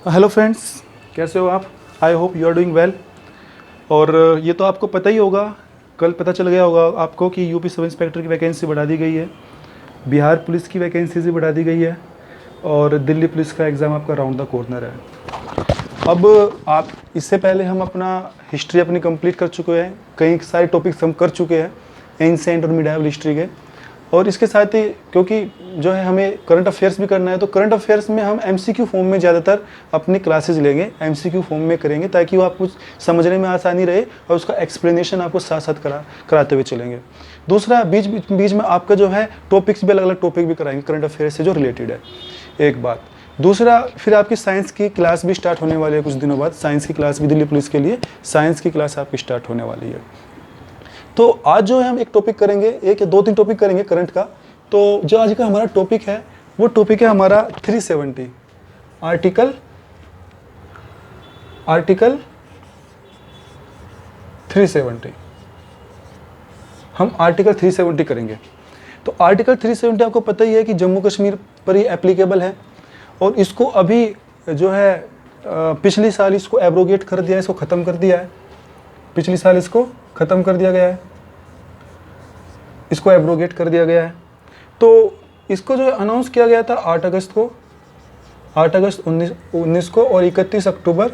Hello friends, कैसे हो आप? I hope you are doing well. और ये तो आपको पता ही होगा, कल पता चल गया होगा आपको कि यूपी सब इंस्पेक्टर की वैकेंसी बढ़ा दी गई है, बिहार पुलिस की वैकेंसी भी बढ़ा दी गई है और दिल्ली पुलिस का एग्ज़ाम आपका राउंड द कॉर्नर है। अब आप इससे पहले हम अपना हिस्ट्री अपनी कंप्लीट कर चुके हैं, कई सारे टॉपिक्स हम कर चुके हैं एंसेंट और मिडाइवल हिस्ट्री के। और इसके साथ ही क्योंकि जो है हमें करंट अफेयर्स भी करना है, तो करंट अफेयर्स में हम एमसीक्यू फॉर्म में ज़्यादातर अपनी क्लासेस लेंगे, एमसीक्यू फॉर्म में करेंगे ताकि वो आपको समझने में आसानी रहे और उसका एक्सप्लेनेशन आपको साथ साथ कराते हुए चलेंगे। दूसरा, बीच में आपका जो है टॉपिक्स भी अलग अलग टॉपिक भी कराएंगे करंट अफेयर्स से जो रिलेटेड है, एक बात। दूसरा, फिर आपकी साइंस की क्लास भी स्टार्ट होने वाली है कुछ दिनों बाद, साइंस की क्लास भी दिल्ली पुलिस के लिए साइंस की क्लास आपकी स्टार्ट होने वाली है। तो आज जो है हम एक टॉपिक करेंगे, एक या दो तीन टॉपिक करेंगे करंट का। तो जो आज का हमारा टॉपिक है वो टॉपिक है हमारा 370 आर्टिकल 370। हम आर्टिकल 370 करेंगे। तो आर्टिकल 370 आपको पता ही है कि जम्मू कश्मीर पर ही एप्लीकेबल है और इसको अभी जो है पिछले साल इसको एब्रोगेट कर दिया है, इसको ख़त्म कर दिया है। पिछले साल इसको ख़त्म कर दिया गया है, इसको एब्रोगेट कर दिया गया है। तो इसको जो अनाउंस किया गया था 8 अगस्त 19 को और 31 अक्टूबर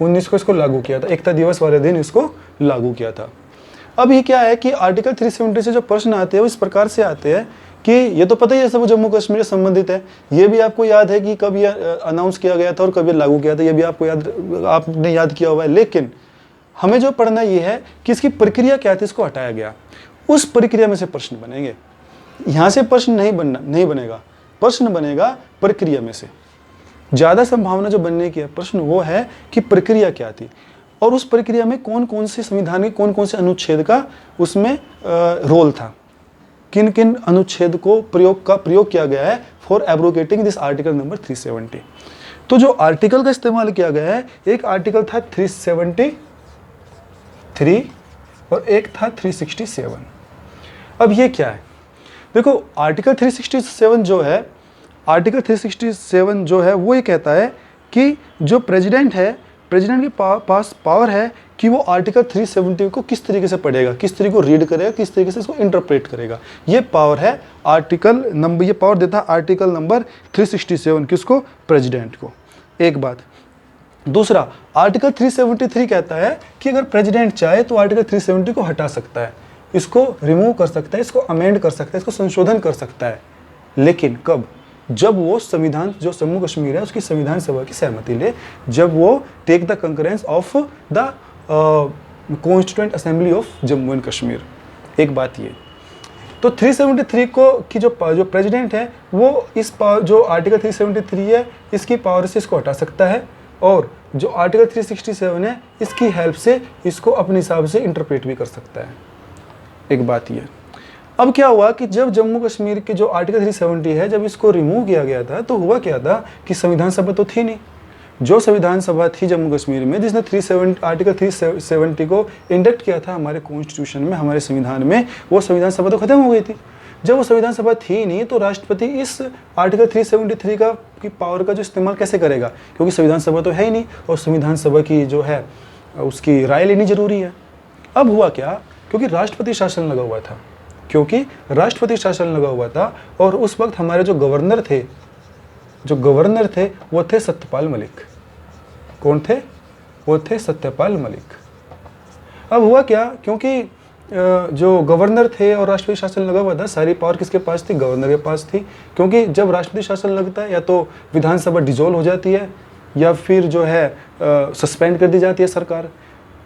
19 को इसको लागू किया था, एकता दिवस वाले दिन इसको लागू किया था। अब ये क्या है कि आर्टिकल 370 से जो प्रश्न आते हैं वो इस प्रकार से आते हैं कि ये तो पता ही है सब जम्मू कश्मीर से संबंधित है, ये भी आपको याद है कि कब ये अनाउंस किया गया था और कब ये लागू किया था, ये भी आपने याद किया हुआ है। लेकिन हमें जो पढ़ना ये है कि इसकी प्रक्रिया क्या थी, इसको हटाया गया, उस प्रक्रिया में से प्रश्न बनेंगे। यहाँ से प्रश्न नहीं बनेगा, प्रश्न बनेगा प्रक्रिया में से। ज़्यादा संभावना जो बनने की है प्रश्न वो है कि प्रक्रिया क्या थी और उस प्रक्रिया में कौन कौन से संविधान के कौन कौन से अनुच्छेद का उसमें रोल था, किन किन अनुच्छेद को प्रयोग किया गया है फॉर एब्रोगेटिंग दिस आर्टिकल नंबर 370। तो जो आर्टिकल का इस्तेमाल किया गया है, एक आर्टिकल था 373 और एक था 367। अब ये क्या है, देखो आर्टिकल 367 जो है, आर्टिकल 367 जो है वो ये कहता है कि जो प्रेसिडेंट है, प्रेसिडेंट के पास पावर है कि वो आर्टिकल 370 को किस तरीके से पढ़ेगा, किस तरीके को रीड करेगा, किस तरीके से इसको इंटरप्रेट करेगा। ये पावर है आर्टिकल नंबर, ये पावर देता है आर्टिकल नंबर 367 किसको, प्रेसिडेंट को, एक बात। दूसरा, आर्टिकल 373 कहता है कि अगर प्रेसिडेंट चाहे तो आर्टिकल 370 को हटा सकता है, इसको रिमूव कर सकता है, इसको अमेंड कर सकता है, इसको संशोधन कर सकता है। लेकिन कब? जब वो संविधान, जो जम्मू कश्मीर है उसकी संविधान सभा की सहमति ले, जब वो take the concurrence of the constituent assembly of Jammu and Kashmir, एक बात ये। तो 373 को की जो प्रेसिडेंट है वो इस पावर, जो आर्टिकल 373 है इसकी पावर से इसको हटा सकता है और जो आर्टिकल 367 है इसकी हेल्प से इसको अपने हिसाब से इंटरप्रेट भी कर सकता है, एक बात ये। अब क्या हुआ कि जब जम्मू कश्मीर के जो आर्टिकल 370 है, जब इसको रिमूव किया गया था तो हुआ क्या था कि संविधान सभा तो थी नहीं। जो संविधान सभा थी जम्मू कश्मीर में जिसने आर्टिकल 370 को इंडक्ट किया था हमारे कॉन्स्टिट्यूशन में, हमारे संविधान में, वो संविधान सभा तो खत्म हो गई थी। जब वो संविधान सभा थी नहीं तो राष्ट्रपति इस आर्टिकल 373 की पावर का जो इस्तेमाल कैसे करेगा, क्योंकि संविधान सभा तो है ही नहीं और संविधान सभा की जो है उसकी राय लेनी जरूरी है। अब हुआ क्या, क्योंकि राष्ट्रपति शासन लगा हुआ था और उस वक्त हमारे जो गवर्नर थे वो थे सत्यपाल मलिक। कौन थे? वो थे सत्यपाल मलिक। अब हुआ क्या, क्योंकि जो गवर्नर थे और राष्ट्रपति शासन लगा हुआ था, सारी पावर किसके पास थी? गवर्नर के पास थी। क्योंकि जब राष्ट्रपति शासन लगता है या तो विधानसभा डिसॉल्व हो जाती है या फिर जो है सस्पेंड कर दी जाती है सरकार।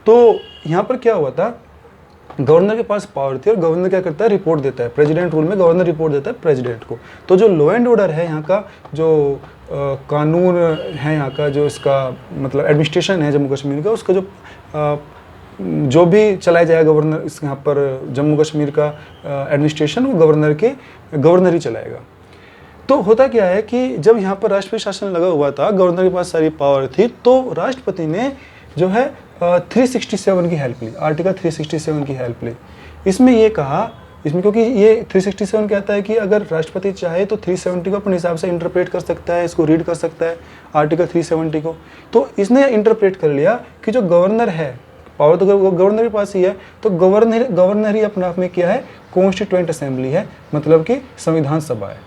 तो यहाँ पर क्या हुआ था, गवर्नर के पास पावर थी और गवर्नर क्या करता है, रिपोर्ट देता है। प्रेसिडेंट रूल में गवर्नर रिपोर्ट देता है प्रेसिडेंट को। तो जो लॉ एंड ऑर्डर है यहाँ का, जो कानून है यहाँ का, जो इसका मतलब एडमिनिस्ट्रेशन है जम्मू कश्मीर का, उसका जो भी चलाया जाएगा गवर्नर, इस यहाँ पर जम्मू कश्मीर का एडमिनिस्ट्रेशन वो गवर्नर ही चलाएगा। तो होता क्या है कि जब यहाँ पर राष्ट्रपति शासन लगा हुआ था, गवर्नर के पास सारी पावर थी, तो राष्ट्रपति ने जो है 367 की हेल्प ली, आर्टिकल 367 की हेल्प ली। इसमें इसमें, क्योंकि ये 367 कहता है कि अगर राष्ट्रपति चाहे तो 370 को अपने हिसाब से इंटरप्रेट कर सकता है, इसको रीड कर सकता है आर्टिकल 370 को। तो इसने इंटरप्रेट कर लिया कि जो गवर्नर है, पावर तो गवर्नर के पास ही है, तो गवर्नर ही अपने आप में क्या है, कॉन्स्टिट्यूएंट असेंबली है, मतलब कि संविधान सभा है।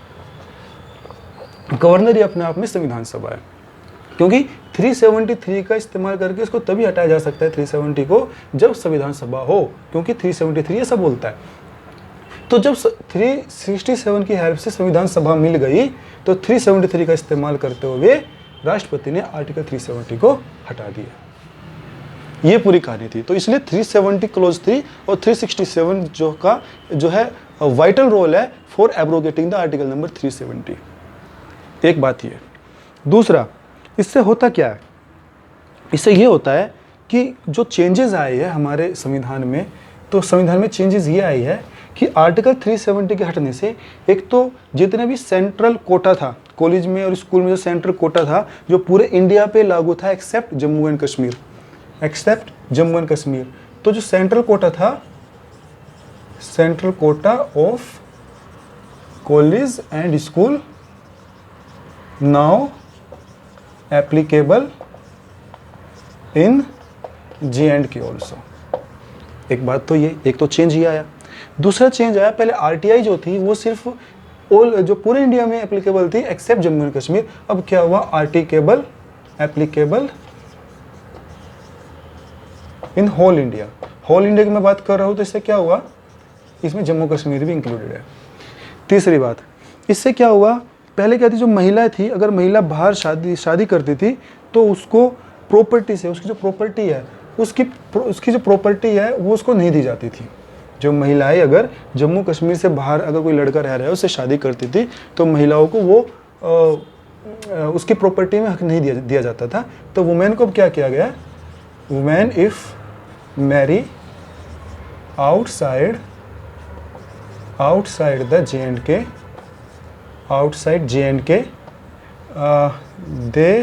गवर्नर ही अपने आप में संविधान सभा है, क्योंकि 373 का इस्तेमाल करके इसको तभी हटाया जा सकता है 370 को जब संविधान सभा हो, क्योंकि 373 ऐसा बोलता है। तो जब 367 की हेल्प से संविधान सभा मिल गई तो 373 का इस्तेमाल करते हुए राष्ट्रपति ने आर्टिकल 370 को हटा दिया। ये पूरी कहानी थी। तो इसलिए 370 क्लोज 3 और 367 जो है वाइटल रोल है फॉर एब्रोगेटिंग द आर्टिकल नंबर 370। एक बात ये। दूसरा, इससे होता क्या है, इससे ये होता है कि जो चेंजेस आए हैं हमारे संविधान में, तो संविधान में चेंजेस ये आई है कि आर्टिकल 370 के हटने से एक तो जितने भी सेंट्रल कोटा था कॉलेज में और स्कूल में, जो सेंट्रल कोटा था जो पूरे इंडिया पे लागू था एक्सेप्ट जम्मू एंड कश्मीर, तो जो सेंट्रल कोटा था, central Kota of college and school now applicable in J&K also. एक बात तो ये, एक तो चेंज ही आया। दूसरा चेंज आया, पहले आरटीआई जो थी वो सिर्फ जो पूरे इंडिया में एप्लीकेबल थी एक्सेप्ट जम्मू एंड कश्मीर। अब क्या हुआ, article applicable in whole India. Whole India की मैं बात कर रहा हूँ, तो इससे क्या हुआ, इसमें जम्मू कश्मीर भी इंक्लूडेड है। तीसरी बात, इससे क्या हुआ, पहले क्या थी, जो महिला थी, अगर महिला बाहर शादी करती थी तो उसको प्रॉपर्टी से, उसकी जो प्रॉपर्टी है उसकी जो प्रॉपर्टी है वो उसको नहीं दी जाती थी। जो महिलाएं अगर जम्मू कश्मीर से बाहर अगर कोई लड़का रह रहा है उससे शादी करती थी तो महिलाओं को वो उसकी प्रॉपर्टी में हक नहीं दिया जाता था। तो वुमेन को अब क्या किया गया, women if marry outside the J&K, outside J&K, they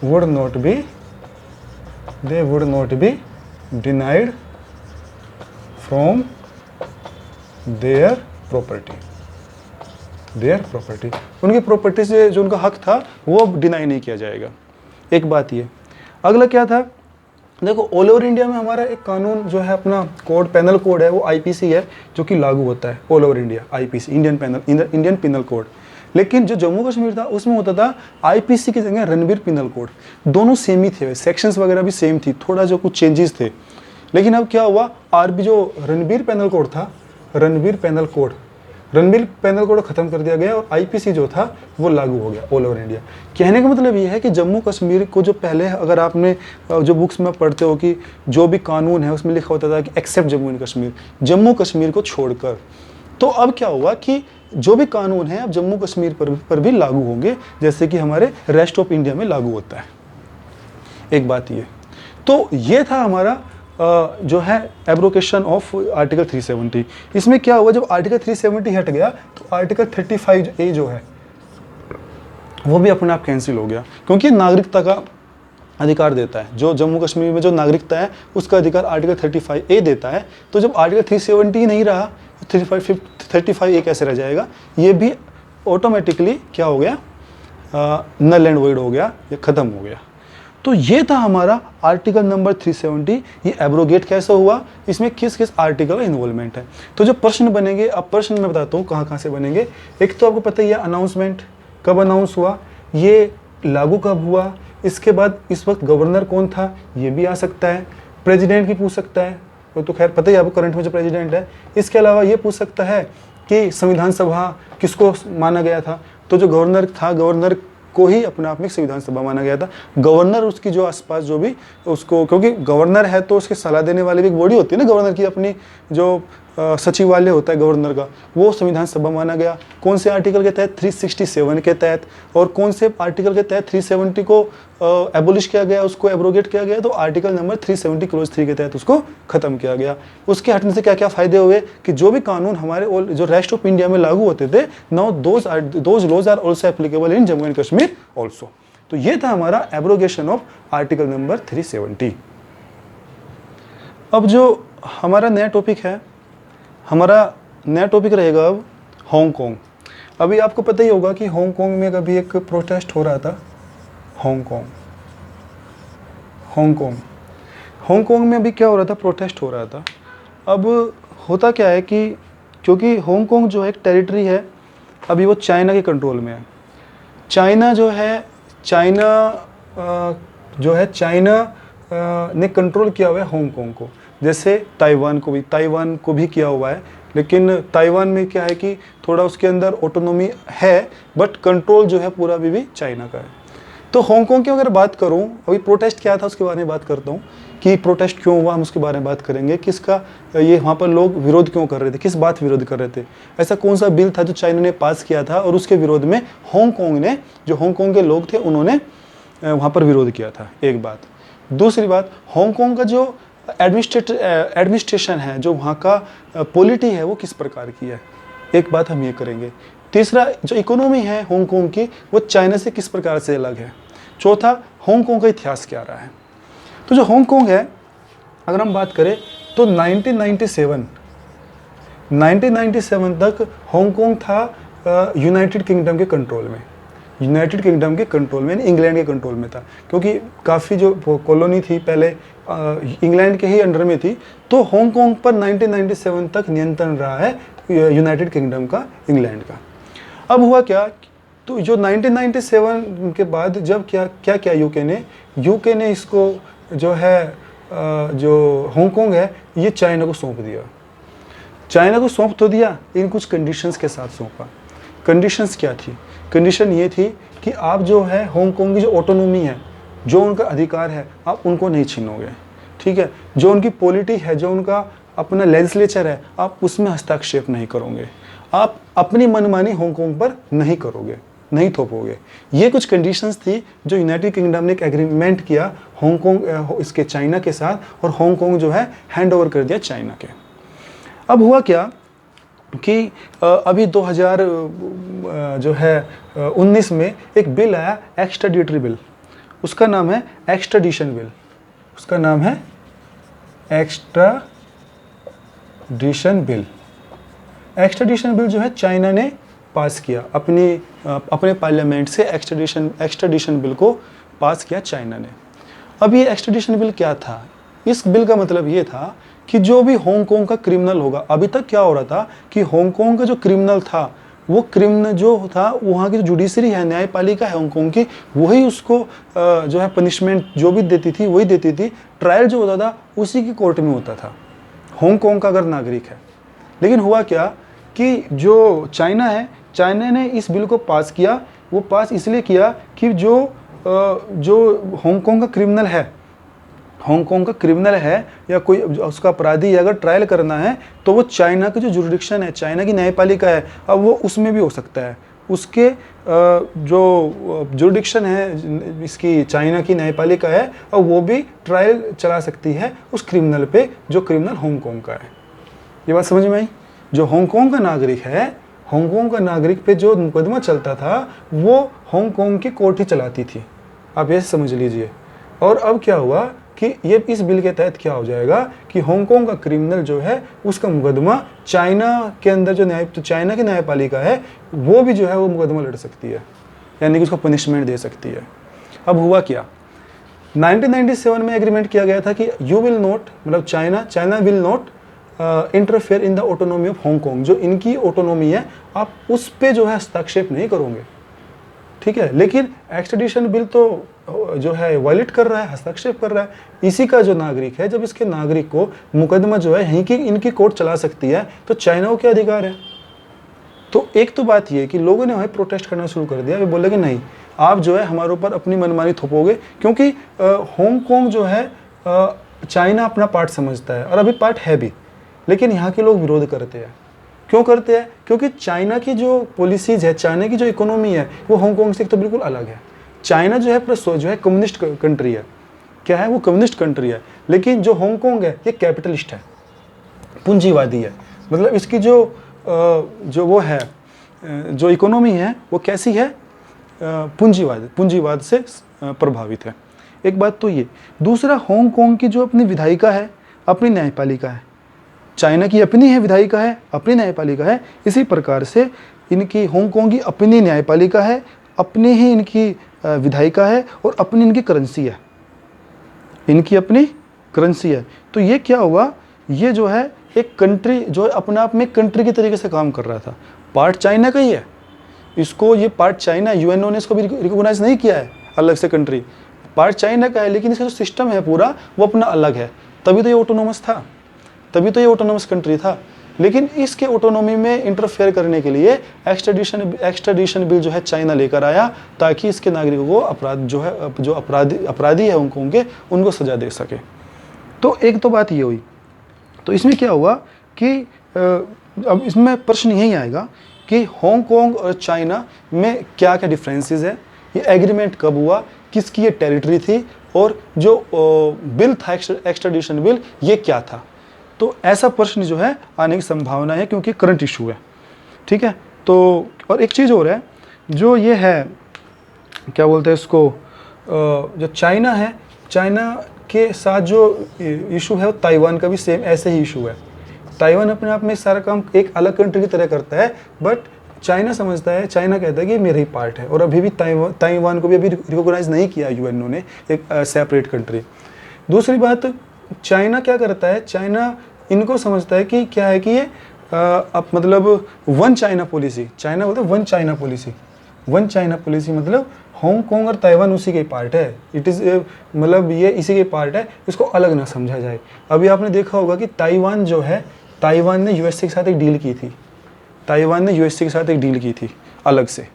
would not be denied from their property। उनकी प्रॉपर्टी से जो उनका हक था वो अब डिनाई नहीं किया जाएगा। एक बात ये। अगला क्या था, देखो ऑल ओवर इंडिया में हमारा एक कानून जो है अपना कोड, पेनल कोड है, वो आईपीसी है जो कि लागू होता है all over India. IPC Indian penal code. लेकिन जो जम्मू कश्मीर था उसमें होता था आईपीसी की जगह रणबीर पिनल कोड। दोनों सेम ही थे, सेक्शंस वगैरह भी सेम थी, थोड़ा जो कुछ चेंजेस थे। लेकिन अब क्या हुआ, आरबी जो रणबीर पेनल कोड था, रणबीर पेनल कोड खत्म कर दिया गया और आईपीसी जो था वो लागू हो गया ऑल ओवर इंडिया। कहने का मतलब ये है कि जम्मू कश्मीर को जो पहले, अगर आपने जो बुक्स में पढ़ते हो कि जो भी कानून है उसमें लिखा होता था कि एक्सेप्ट जम्मू कश्मीर को छोड़कर, तो अब क्या हुआ कि जो भी कानून है अब जम्मू कश्मीर पर भी लागू होंगे, जैसे कि हमारे रेस्ट ऑफ इंडिया में लागू होता है। एक बात ये। तो ये था हमारा जो है एब्रोकेशन ऑफ आर्टिकल 370। इसमें क्या हुआ, जब आर्टिकल 370 हट गया तो आर्टिकल 35A जो है वो भी अपने आप कैंसिल हो गया, क्योंकि नागरिकता का अधिकार देता है। जो जम्मू कश्मीर में जो नागरिकता है उसका अधिकार आर्टिकल 35A देता है। तो जब आर्टिकल 370 नहीं रहा तो 35A कैसे रह जाएगा, ये भी ऑटोमेटिकली क्या हो गया, नल एंड वॉइड हो गया, ये खत्म हो गया। तो ये था हमारा आर्टिकल नंबर 370। ये एब्रोगेट कैसे हुआ, इसमें किस किस आर्टिकल का इन्वॉल्वमेंट है। तो जो प्रश्न बनेंगे, अब प्रश्न मैं बताता हूँ कहाँ से बनेंगे। एक तो आपको पता ही है अनाउंसमेंट, कब अनाउंस हुआ, ये लागू कब हुआ, इसके बाद इस वक्त गवर्नर कौन था, ये भी आ सकता है। प्रेसिडेंट भी पूछ सकता है, वो तो खैर पता ही आपको करंट में जो प्रेसिडेंट है। इसके अलावा ये पूछ सकता है कि संविधान सभा किसको माना गया था, तो जो गवर्नर था, गवर्नर को ही अपने आप में संविधान सभा माना गया था। गवर्नर उसकी जो आसपास जो भी उसको, क्योंकि गवर्नर है तो उसके सलाह देने वाली भी एक बॉडी होती है ना, गवर्नर की अपनी जो सचिवालय होता है गवर्नर का, वो संविधान सभा माना गया। कौन से आर्टिकल के तहत, 367 के तहत, और कौन से आर्टिकल के तहत 370 को एबोलिश किया गया, उसको एब्रोगेट किया गया, तो आर्टिकल नंबर 370 क्लोज 3 के तहत उसको खत्म किया गया। उसके हटने से क्या क्या फायदे हुए कि जो भी कानून हमारे जो रेस्ट ऑफ इंडिया में लागू होते थे, now those laws are also applicable in Jammu and Kashmir also. तो ये था हमारा एब्रोगेशन ऑफ आर्टिकल नंबर 370। अब जो हमारा नया टॉपिक है हमारा नया टॉपिक रहेगा अब हांगकांग। अभी आपको पता ही होगा कि हांगकांग में कभी एक प्रोटेस्ट हो रहा था। हांगकांग हांगकांग हांगकांग में अभी क्या हो रहा था, प्रोटेस्ट हो रहा था। अब होता क्या है कि क्योंकि हांगकांग जो है एक टेरिटरी है, अभी वो चाइना के कंट्रोल में है। चाइना जो है चाइना ने कंट्रोल किया हुआ है हांगकांग को, जैसे ताइवान को भी किया हुआ है। लेकिन ताइवान में क्या है कि थोड़ा उसके अंदर ऑटोनॉमी है, बट कंट्रोल जो है पूरा भी चाइना का है। तो हांगकांग की अगर बात करूं, अभी प्रोटेस्ट क्या था उसके बारे में बात करता हूं कि प्रोटेस्ट क्यों हुआ, हम उसके बारे में बात करेंगे। किसका ये वहाँ पर लोग विरोध क्यों कर रहे थे, किस बात विरोध कर रहे थे, ऐसा कौन सा बिल था जो चाइना ने पास किया था और उसके विरोध में हांगकांग ने, जो हांगकांग के लोग थे, उन्होंने वहाँ पर विरोध किया था। एक बात। दूसरी बात, हांगकांग का जो एडमिनिस्ट्रेशन है, जो वहाँ का पॉलिटी है, वो किस प्रकार की है, एक बात हम ये करेंगे। तीसरा, जो इकोनॉमी है हांगकांग की, वो चाइना से किस प्रकार से अलग है। चौथा, हांगकांग का इतिहास क्या रहा है। तो जो हांगकांग है, अगर हम बात करें तो 1997 तक हांगकांग था यूनाइटेड किंगडम के कंट्रोल में। इंग्लैंड के कंट्रोल में था, क्योंकि काफ़ी जो कॉलोनी थी पहले इंग्लैंड के ही अंडर में थी। तो हांगकांग पर 1997 तक नियंत्रण रहा है यूनाइटेड किंगडम का, इंग्लैंड का। अब हुआ क्या, तो जो 1997 के बाद जब क्या किया यूके ने इसको जो है जो हांगकांग है, ये चाइना को सौंप दिया। चाइना को सौंप तो दिया, इन कुछ कंडीशंस के साथ सौंपा। कंडीशंस क्या थी? कंडीशन ये थी कि आप जो है हांगकांग की जो ऑटोनॉमी है, जो उनका अधिकार है, आप उनको नहीं छीनोगे, ठीक है। जो उनकी पॉलिटी है, जो उनका अपना लेजिस्लेचर है, आप उसमें हस्तक्षेप नहीं करोगे। आप अपनी मनमानी हांगकांग पर नहीं करोगे, नहीं थोपोगे। ये कुछ कंडीशंस थी जो यूनाइटेड किंगडम ने एक एग्रीमेंट किया हांगकांग इसके चाइना के साथ, और हांगकांग जो है हैंड ओवर कर दिया चाइना के। अब हुआ क्या कि अभी 2019 में एक बिल आया, एक्स्ट्राडिटरी बिल। उसका नाम है एक्स्ट्राडिशन बिल। एक्स्ट्राडिशन बिल जो है चाइना ने पास किया अपने पार्लियामेंट से। एक्स्ट्राडिशन बिल को पास किया चाइना ने। अब ये एक्स्ट्राडिशन बिल क्या था? इस बिल का मतलब ये था कि जो भी हांगकांग का क्रिमिनल होगा, अभी तक क्या हो रहा था कि हांगकांग का जो क्रिमिनल था, वो क्रिमिनल जो था, वहाँ की जो जुडिशरी है, न्यायपालिका है हांगकांग की, वही उसको जो है पनिशमेंट जो भी देती थी वही देती थी। ट्रायल जो होता था उसी की कोर्ट में होता था, हांगकांग का अगर नागरिक है। लेकिन हुआ क्या कि जो चाइना है, चाइना ने इस बिल को पास किया। वो पास इसलिए किया कि जो हांगकांग का क्रिमिनल है या कोई उसका अपराधी है, अगर ट्रायल करना है तो वो चाइना की जो जुरिडिक्शन है, चाइना की न्यायपालिका है, अब वो उसमें भी हो सकता है। उसके जो जुरिडिक्शन है इसकी चाइना की न्यायपालिका है, और वो भी ट्रायल चला सकती है उस क्रिमिनल पे, जो क्रिमिनल हांगकांग का है। ये बात समझ में आई? जो हांगकांग का नागरिक है, हांगकांग का नागरिक पे जो मुकदमा चलता था, वो हांगकांग की कोर्ट ही चलाती थी। आप ये समझ लीजिए। और अब क्या हुआ कि ये इस बिल के तहत क्या हो जाएगा कि हांगकांग का क्रिमिनल जो है, उसका मुकदमा चाइना के अंदर जो चाइना की न्यायपालिका है, वो भी जो है वो मुकदमा लड़ सकती है, यानी कि उसको पनिशमेंट दे सकती है। अब हुआ क्या, 1997 में एग्रीमेंट किया गया था कि यू विल नॉट, मतलब China will not interfere in the autonomy of Hong Kong. जो इनकी ऑटोनॉमी है, आप उस पे जो है हस्तक्षेप नहीं करोगे, ठीक है। लेकिन एक्स्ट्राडिशन बिल तो जो है वायलेट कर रहा है, हस्तक्षेप कर रहा है। इसी का जो नागरिक है, जब इसके नागरिक को मुकदमा जो है इनकी कोर्ट चला सकती है, तो चाइना को क्या अधिकार है? तो एक तो बात ये कि लोगों ने वहाँ प्रोटेस्ट करना शुरू कर दिया। वे बोले कि नहीं, आप जो है हमारे ऊपर अपनी मनमानी थोपोगे, क्योंकि हांगकांग जो है चाइना अपना पार्ट समझता है, और अभी पार्ट है भी। लेकिन यहाँ के लोग विरोध करते हैं। क्यों करते हैं? क्योंकि चाइना की जो पॉलिसीज है, चाइना की जो इकोनॉमी है, वो हांगकांग से तो बिल्कुल अलग है। चाइना जो है कम्युनिस्ट कंट्री है। क्या है? वो कम्युनिस्ट कंट्री है। लेकिन जो हांगकांग है, ये कैपिटलिस्ट है, पूंजीवादी है। मतलब इसकी जो इकोनॉमी है, वो कैसी है? पूंजीवाद से प्रभावित है। एक बात तो ये। दूसरा, हांगकांग की जो अपनी विधायिका है, अपनी न्यायपालिका है, चाइना की अपनी है विधायिका है, अपनी न्यायपालिका है, इसी प्रकार से इनकी हांगकांग की अपनी न्यायपालिका है, अपनी ही इनकी विधायिका है और अपनी इनकी करेंसी है, इनकी अपनी करेंसी है। तो ये क्या हुआ, ये जो है एक कंट्री जो है अपने आप में कंट्री के तरीके से काम कर रहा था। पार्ट चाइना का ही है, इसको ये पार्ट चाइना, यूएनओ ने इसको भी रिकॉग्नाइज नहीं किया है अलग से कंट्री, पार्ट चाइना का है, लेकिन इसका जो सिस्टम है पूरा वो अपना अलग है। तभी तो ये ऑटोनोमस था, तभी तो ये ऑटोनोमस कंट्री था। लेकिन इसके ऑटोनोमी में इंटरफेयर करने के लिए एक्स्ट्राडिशन बिल जो है चाइना लेकर आया, ताकि इसके नागरिकों को अपराध जो है, जो अपराधी है उनके, उनको सजा दे सके। तो एक तो बात ये हुई। तो इसमें क्या हुआ कि अब इसमें प्रश्न यही आएगा कि हांगकांग और चाइना में क्या क्या डिफरेंसेस है, ये एग्रीमेंट कब हुआ, किसकी ये टेरिटरी थी, और जो बिल था एक्स्ट्राडिशन बिल ये क्या था। तो ऐसा प्रश्न जो है आने की संभावना है, क्योंकि करंट इशू है, ठीक है। तो और एक चीज़ और है, जो ये है क्या बोलते हैं इसको, जो चाइना है, चाइना के साथ जो इशू है वो ताइवान का भी सेम ऐसे ही इशू है। ताइवान अपने आप में सारा काम एक अलग कंट्री की तरह करता है, बट चाइना समझता है, चाइना कहता है कि मेरा ही पार्ट है, और अभी भी ताइवान को भी अभी रिकॉग्नाइज नहीं किया यूएनओ ने एक सेपरेट कंट्री। दूसरी बात, चाइना क्या करता है, चाइना इनको समझता है कि क्या है कि ये अब मतलब वन चाइना पॉलिसी, चाइना बोलते हैं one China policy, one China policy मतलब हांगकांग और ताइवान उसी के पार्ट है, इट इज़ मतलब ये इसी के पार्ट है, इसको अलग ना समझा जाए। अभी आपने देखा होगा कि ताइवान जो है, ताइवान ने यूएसए के साथ एक डील की थी, ताइवान ने यूएसए के साथ एक डील की थी अलग से,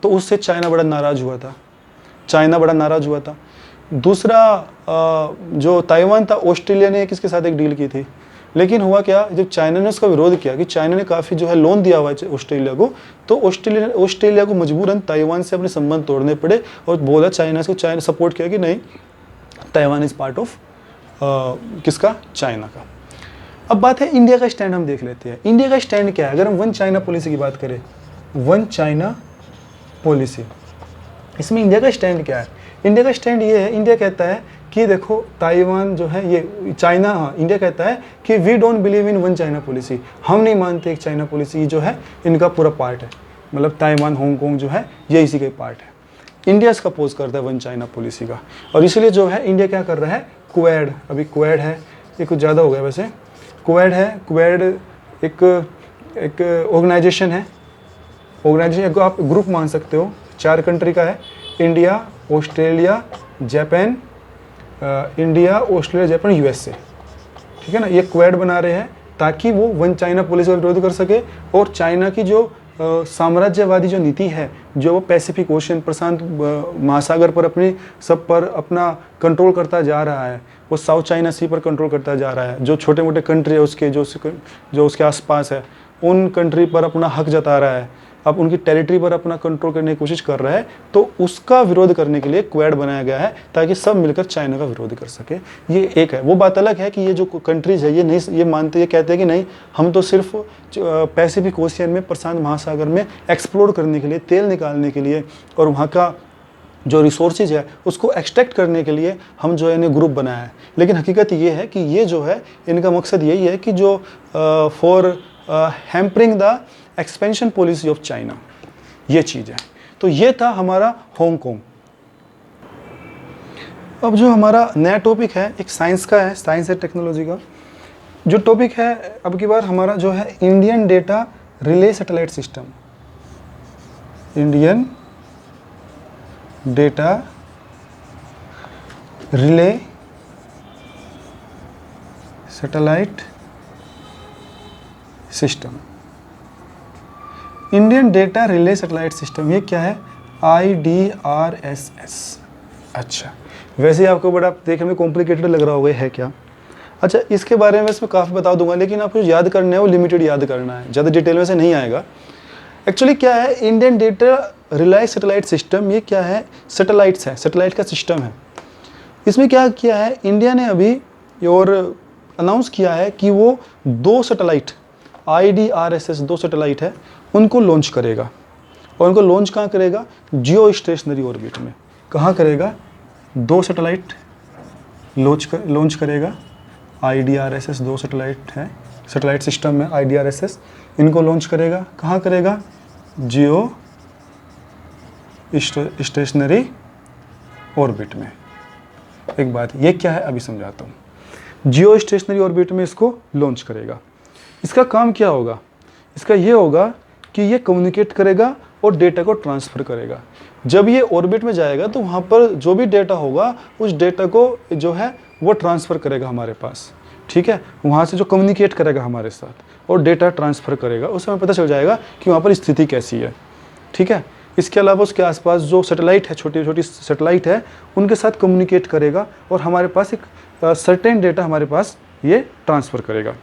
तो उससे चाइना बड़ा नाराज़ हुआ था, चाइना बड़ा नाराज़ हुआ था। दूसरा जो ताइवान था, ऑस्ट्रेलिया ने किसके साथ एक डील की थी, लेकिन हुआ क्या, जब चाइना ने उसका विरोध किया कि चाइना ने काफ़ी जो है लोन दिया हुआ है ऑस्ट्रेलिया को, तो ऑस्ट्रेलिया को मजबूरन ताइवान से अपने संबंध तोड़ने पड़े, और बोला चाइना को, चाइना सपोर्ट किया कि नहीं, ताइवान इज़ पार्ट ऑफ किसका, चाइना का। अब बात है इंडिया का स्टैंड, हम देख लेते हैं इंडिया का स्टैंड क्या है। अगर हम वन चाइना पॉलिसी की बात करें, वन चाइना पॉलिसी, इसमें इंडिया का स्टैंड क्या है। इंडिया का स्टैंड ये है, इंडिया कहता है कि देखो ताइवान जो है ये चाइना, हाँ इंडिया कहता है कि we don't believe in one China policy, हम नहीं मानते एक चाइना पॉलिसी जो है इनका पूरा पार्ट है, मतलब ताइवान हांगकांग जो है ये इसी का पार्ट है। इंडिया इसका अपोज करता है वन चाइना पॉलिसी का, और इसलिए जो है इंडिया क्या कर रहा है, क्वेड, अभी क्वेड है, ये कुछ ज़्यादा हो गया वैसे, क्वेड है, क्वेड एक ऑर्गेनाइजेशन है, ऑर्गेनाइजेशन को आप ग्रुप मान सकते हो, 4 कंट्री का है, India, Australia, Japan, India, Australia, Japan, USA, ठीक है ना। ये क्वेड बना रहे हैं ताकि वो वन चाइना पॉलिसी का विरोध कर सके, और चाइना की जो साम्राज्यवादी जो नीति है, जो वो पैसिफिक ओशन, प्रशांत महासागर पर अपनी सब पर अपना कंट्रोल करता जा रहा है, वो साउथ चाइना सी पर कंट्रोल करता जा रहा है, जो छोटे मोटे कंट्री है उसके जो उसके आसपास है उन कंट्री पर अपना हक जता रहा है, अब उनकी टेरिटरी पर अपना कंट्रोल करने की कोशिश कर रहा है, तो उसका विरोध करने के लिए क्वेड बनाया गया है ताकि सब मिलकर चाइना का विरोध कर सके। ये एक है। वो बात अलग है कि ये जो कंट्रीज है ये नहीं, ये मानते, ये कहते हैं कि नहीं, हम तो सिर्फ पैसिफिक ओशियन में, प्रशांत महासागर में एक्सप्लोर करने के लिए, तेल निकालने के लिए और वहाँ का जो रिसोर्सेज है उसको एक्सट्रैक्ट करने के लिए हम जो है इन्हें ग्रुप बनाया है। लेकिन हकीकत ये है कि ये जो है इनका मकसद यही है कि जो for hampering the expansion policy of China, ये चीज़ है। तो ये था हमारा हांगकांग। अब जो हमारा नया टॉपिक है एक साइंस का है, साइंस एंड टेक्नोलॉजी का जो टॉपिक है अब की बार हमारा जो है Indian data relay satellite system, Indian data relay satellite system. Indian data relay satellite system, ये क्या है, IDRSS। अच्छा, वैसे आपको बड़ा देखने में कॉम्प्लिकेटेड लग रहा होगा, है क्या। अच्छा, इसके बारे में इसमें काफ़ी बता दूंगा, लेकिन आपको याद करना है वो लिमिटेड याद करना है, ज़्यादा डिटेल में से नहीं आएगा। एक्चुअली क्या है Indian data relay satellite system, ये क्या है, सैटेलाइट्स है, सैटेलाइट का सिस्टम है। इसमें क्या किया है इंडिया ने अभी और अनाउंस किया है कि वो 2 सैटेलाइट IDRSS 2 सैटेलाइट है उनको लॉन्च करेगा, और उनको लॉन्च कहाँ करेगा, जियो स्टेशनरी ऑर्बिट में। कहाँ करेगा, 2 सैटेलाइट लॉन्च करेगा, IDRSS 2 सैटेलाइट है सैटेलाइट सिस्टम में IDRSS, इनको लॉन्च करेगा। कहाँ करेगा? जियो स्टेशनरी ऑर्बिट में। एक बात, ये क्या है अभी समझाता हूँ। जियो स्टेशनरी ऑर्बिट में इसको लॉन्च करेगा। इसका काम क्या होगा? इसका ये होगा कि ये कम्युनिकेट करेगा और डेटा को ट्रांसफ़र करेगा। जब ये ऑर्बिट में जाएगा तो वहाँ पर जो भी डेटा होगा उस डेटा को जो है वो ट्रांसफ़र करेगा हमारे पास, ठीक है। वहाँ से जो कम्युनिकेट करेगा हमारे साथ और डेटा ट्रांसफ़र करेगा, उस समय पता चल जाएगा कि वहाँ पर स्थिति कैसी है, ठीक है। इसके अलावा उसके आसपास जो सैटेलाइट है, छोटी छोटी सैटेलाइट है, उनके साथ कम्युनिकेट करेगा और हमारे पास एक सर्टेन डेटा हमारे पास ये ट्रांसफ़र करेगा।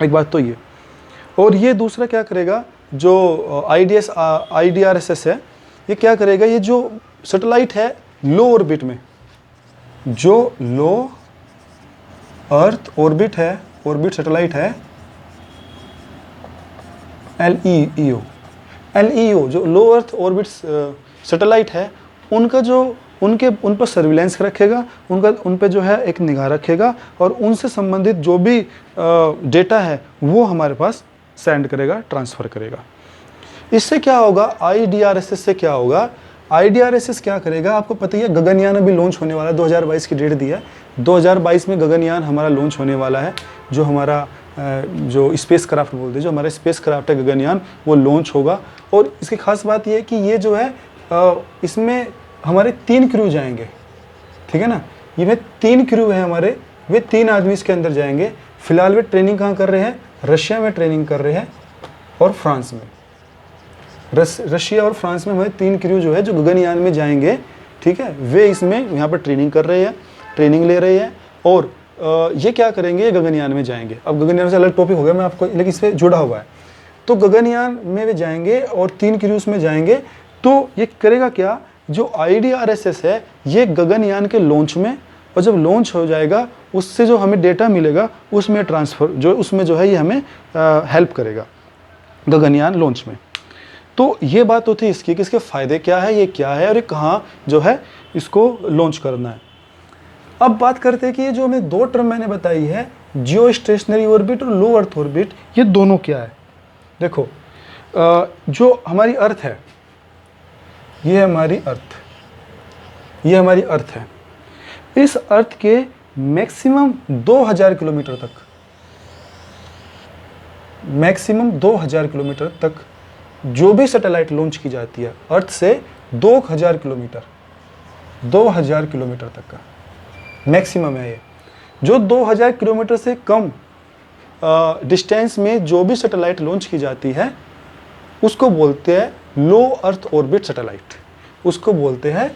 एक बात तो ये। और ये दूसरा क्या करेगा, जो IDRSS है, ये क्या करेगा, ये जो सैटेलाइट है लो ऑर्बिट में, जो लो अर्थ ऑर्बिट है, ऑर्बिट सैटेलाइट है LEO, जो लो अर्थ ऑर्बिट सैटेलाइट है, उनका जो उन पर सर्विलेंस रखेगा, उन पर जो है एक निगाह रखेगा और उनसे संबंधित जो भी डेटा है वो हमारे पास सेंड करेगा, ट्रांसफ़र करेगा। इससे क्या होगा? IDRSS से क्या होगा? IDRSS क्या करेगा? आपको पता ही है, गगनयान अभी लॉन्च होने वाला है, 2022 की डेट दी है। 2022 में गगनयान हमारा लॉन्च होने वाला है। जो हमारा जो स्पेस क्राफ्ट बोलते हैं, जो हमारा स्पेस क्राफ्ट है गगनयान, वो लॉन्च होगा। और इसकी खास बात ये है कि ये जो है इसमें हमारे 3 क्रू जाएंगे, ठीक है ना। ये में 3 क्रू है हमारे, वे 3 आदमी इसके अंदर जाएंगे। फिलहाल वे ट्रेनिंग कहाँ कर रहे हैं? रशिया में ट्रेनिंग कर रहे हैं और फ्रांस में। रशिया और फ्रांस में हमारे 3 क्रू जो है जो गगनयान में जाएंगे, ठीक है, वे इसमें यहाँ पर ट्रेनिंग कर रहे हैं, ट्रेनिंग ले रहे हैं। और ये क्या करेंगे? ये गगनयान में जाएंगे। अब गगनयान से अलग टॉपिक हो गया मैं आपको, लेकिन इससे जुड़ा हुआ है। तो गगनयान में वे जाएंगे और 3 क्रूज में जाएंगे। तो ये करेगा क्या? जो IDRSS है ये गगनयान के लॉन्च में, और जब लॉन्च हो जाएगा उससे जो हमें डेटा मिलेगा उसमें ट्रांसफ़र, जो उसमें जो है ये हमें हेल्प करेगा गगनयान लॉन्च में। तो ये बात होती है इसकी कि इसके फ़ायदे क्या है, ये क्या है और ये कहाँ जो है इसको लॉन्च करना है। अब बात करते हैं कि ये जो हमें 2 टर्म मैंने बताई है, जियो स्टेशनरी ऑर्बिट और लो अर्थ ऑर्बिट, ये दोनों क्या है? देखो, जो हमारी अर्थ है, ये हमारी अर्थ, ये हमारी अर्थ है। इस अर्थ के मैक्सिमम 2000 किलोमीटर तक, मैक्सिमम 2000 किलोमीटर तक जो भी सैटेलाइट लॉन्च की जाती है अर्थ से, 2000 किलोमीटर, 2000 किलोमीटर तक का मैक्सिमम है ये। जो 2000 किलोमीटर से कम डिस्टेंस में जो भी सैटेलाइट लॉन्च की जाती है उसको बोलते हैं लो अर्थ ऑर्बिट सैटेलाइट, उसको बोलते हैं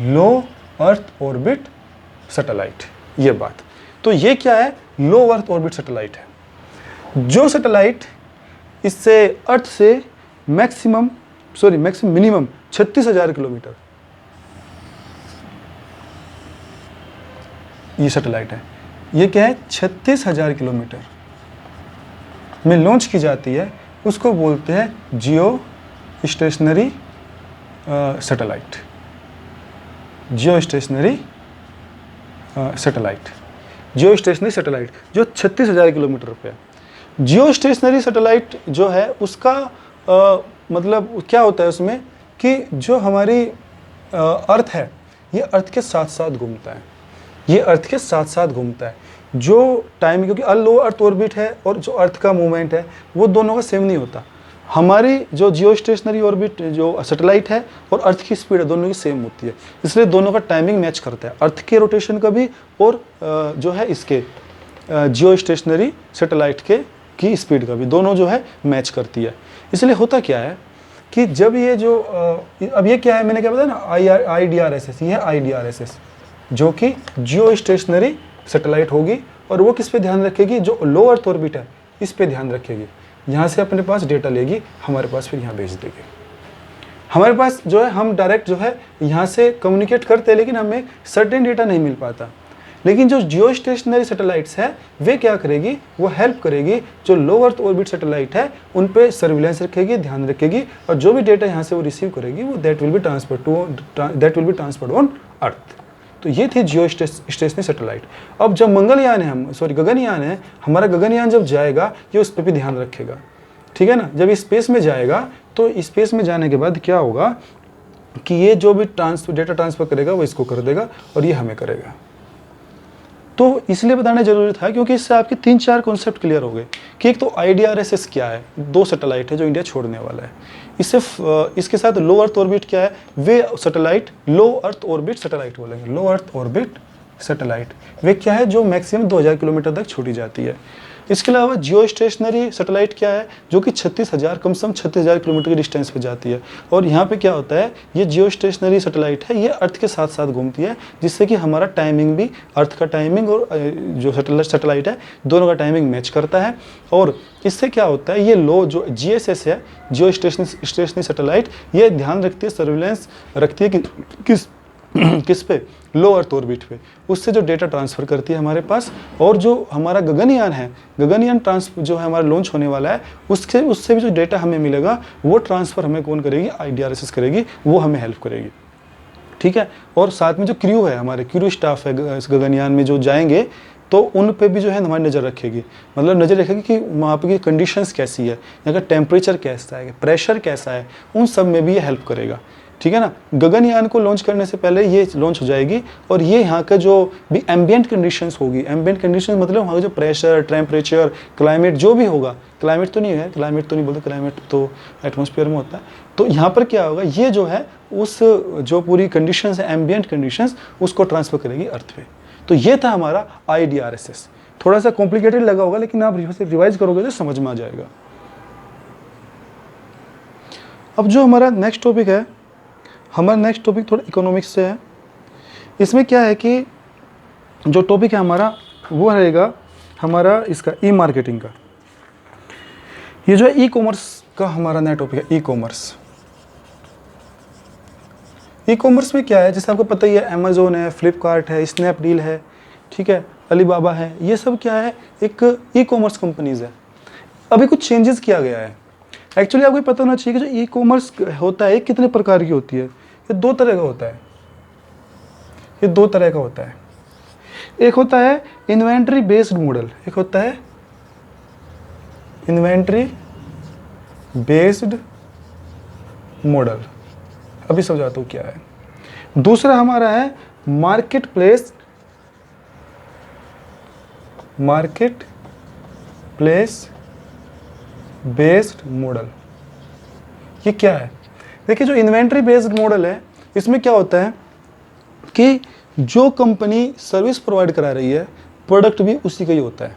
लो अर्थ ऑर्बिट सैटेलाइट। ये बात तो ये क्या है? लो अर्थ ऑर्बिट सैटेलाइट है। जो सैटेलाइट इससे अर्थ से मैक्सिमम मिनिमम 36,000 किलोमीटर ये सैटेलाइट है। ये क्या है? 36,000 किलोमीटर में लॉन्च की जाती है, उसको बोलते हैं जियो स्टेशनरी सैटेलाइट, जियो स्टेशनरी सैटेलाइट, जियो स्टेशनरी सैटेलाइट जो 36,000 किलोमीटर पे है। जियो स्टेशनरी सैटेलाइट जो है उसका मतलब क्या होता है उसमें कि जो हमारी अर्थ है ये अर्थ के साथ साथ घूमता है, ये अर्थ के साथ साथ घूमता है। जो टाइम, क्योंकि लो अर्थ ऑर्बिट है और जो अर्थ का मूवमेंट है वो दोनों का सेम नहीं होता। हमारी जो जियो स्टेशनरी ऑर्बिट जो सैटेलाइट है और अर्थ की स्पीड है दोनों की सेम होती है, इसलिए दोनों का टाइमिंग मैच करता है, अर्थ के रोटेशन का भी और जो है इसके जियो स्टेशनरी सैटेलाइट की स्पीड का भी, दोनों जो है मैच करती है। इसलिए होता क्या है कि जब ये जो अब ये क्या है, मैंने क्या बताया ना, IDRSS, ये है IDRSS जो कि जियो स्टेशनरी सैटेलाइट होगी और वो किस पे ध्यान रखेगी? जो लो अर्थ ऑर्बिट है इस पे ध्यान रखेगी, यहाँ से अपने पास डेटा लेगी, हमारे पास फिर यहाँ भेज देगी। हमारे पास जो है हम डायरेक्ट जो है यहाँ से कम्युनिकेट करते हैं, लेकिन हमें सर्टेन डेटा नहीं मिल पाता। लेकिन जो जियो स्टेशनरी सैटेलाइट्स है वे क्या करेगी? वो हेल्प करेगी, जो लो अर्थ ऑर्बिट सैटेलाइट है उन पे सर्विलेंस रखेगी, ध्यान रखेगी, और जो भी डेटा यहाँ से वो रिसीव करेगी वो that will be transferred on earth. तो ये थी जियो स्टेशनरी सैटेलाइट। अब जब मंगलयान है, हम सॉरी गगनयान है, हमारा गगनयान जब जाएगा ये उस पर भी ध्यान रखेगा, ठीक है ना। जब स्पेस में जाएगा तो स्पेस में जाने के बाद क्या होगा कि ये जो भी डेटा ट्रांसफ़र करेगा वो इसको कर देगा और ये हमें करेगा। तो इसलिए बताना जरूरी था क्योंकि इससे आपके 3-4 कॉन्सेप्ट क्लियर हो गए कि एक तो IDRSS क्या है, 2 सैटेलाइट है जो इंडिया छोड़ने वाला है। इसके साथ लो अर्थ ऑर्बिट क्या है, वे सैटेलाइट लो अर्थ ऑर्बिट सैटेलाइट बोलेंगे, लो अर्थ ऑर्बिट सैटेलाइट। वे क्या है जो मैक्सिमम 2000 किलोमीटर तक छोड़ी जाती है। इसके अलावा जियो स्टेशनरी सैटेलाइट क्या है, जो कि 36,000 कम से कम 36,000 किलोमीटर की डिस्टेंस पे जाती है। और यहाँ पे क्या होता है, ये जियो स्टेशनरी सैटेलाइट है, ये अर्थ के साथ साथ घूमती है, जिससे कि हमारा टाइमिंग भी अर्थ का टाइमिंग और जो सैटेलाइट है दोनों का टाइमिंग मैच करता है। और इससे क्या होता है, ये लो जो GSS है, जियो स्टेशनरी सैटेलाइट, ये ध्यान रखती है, सर्विलेंस रखती है कि किस पे, लो अर्थ ऑर्बिट पे, उससे जो डेटा ट्रांसफ़र करती है हमारे पास। और जो हमारा गगनयान है, गगनयान जो है हमारा लॉन्च होने वाला है, उससे भी जो डेटा हमें मिलेगा वो ट्रांसफ़र हमें कौन करेगी, IDRSS करेगी, वो हमें हेल्प करेगी, ठीक है। और साथ में जो क्रू है, हमारे क्रू स्टाफ है इस गगनयान में जो जाएंगे, तो उन पे भी जो है हमारी नज़र रखेगी, मतलब नज़र रखेगी कि वहाँ पे की कंडीशंस कैसी है, यहाँ का टेम्परेचर कैसा है, प्रेशर कैसा है, उन सब में भी ये हेल्प करेगा, ठीक है ना। गगनयान को लॉन्च करने से पहले ये लॉन्च हो जाएगी और ये यहाँ का जो भी एम्बियंट कंडीशंस होगी, एम्बियंट कंडीशंस मतलब वहाँ का जो प्रेशर, टेम्परेचर, क्लाइमेट जो भी होगा, क्लाइमेट तो नहीं बोलते, क्लाइमेट तो एटमॉस्फेयर में होता है। तो यहाँ पर क्या होगा, ये जो है उस जो पूरी कंडीशंस है, एम्बियंट कंडीशंस, उसको ट्रांसफ़र करेगी अर्थ पे। तो ये था हमारा IDRSS। थोड़ा सा कॉम्प्लिकेटेड लगा होगा, लेकिन आप रिवाइज करोगे तो समझ में आ जाएगा। अब जो हमारा नेक्स्ट टॉपिक है, हमारा नेक्स्ट टॉपिक थोड़ा इकोनॉमिक्स से है। इसमें क्या है कि जो टॉपिक है हमारा वो रहेगा हमारा इसका ई-मार्केटिंग का। ये जो है ई-कॉमर्स का हमारा नया टॉपिक है, ई-कॉमर्स। ई-कॉमर्स में क्या है, जैसे आपको पता ही है, अमेज़ोन है, फ्लिपकार्ट है, स्नैपडील है, ठीक है, अलीबाबा है, ये सब क्या है, एक ई-कॉमर्स कंपनीज़ है। अभी कुछ चेंजेस किया गया है। एक्चुअली आपको पता होना चाहिए कि जो ई-कॉमर्स होता है कितने प्रकार की होती है। ये 2 तरह का होता है, ये 2 तरह का होता है। एक होता है इन्वेंट्री बेस्ड मॉडल, एक होता है इन्वेंट्री बेस्ड मॉडल। अभी समझाता हूँ क्या है। दूसरा हमारा है मार्केट प्लेस बेस्ड मॉडल। ये क्या है, देखिए जो इन्वेंट्री बेस्ड मॉडल है, इसमें क्या होता है कि जो कंपनी सर्विस प्रोवाइड करा रही है, प्रोडक्ट भी उसी का ही होता है।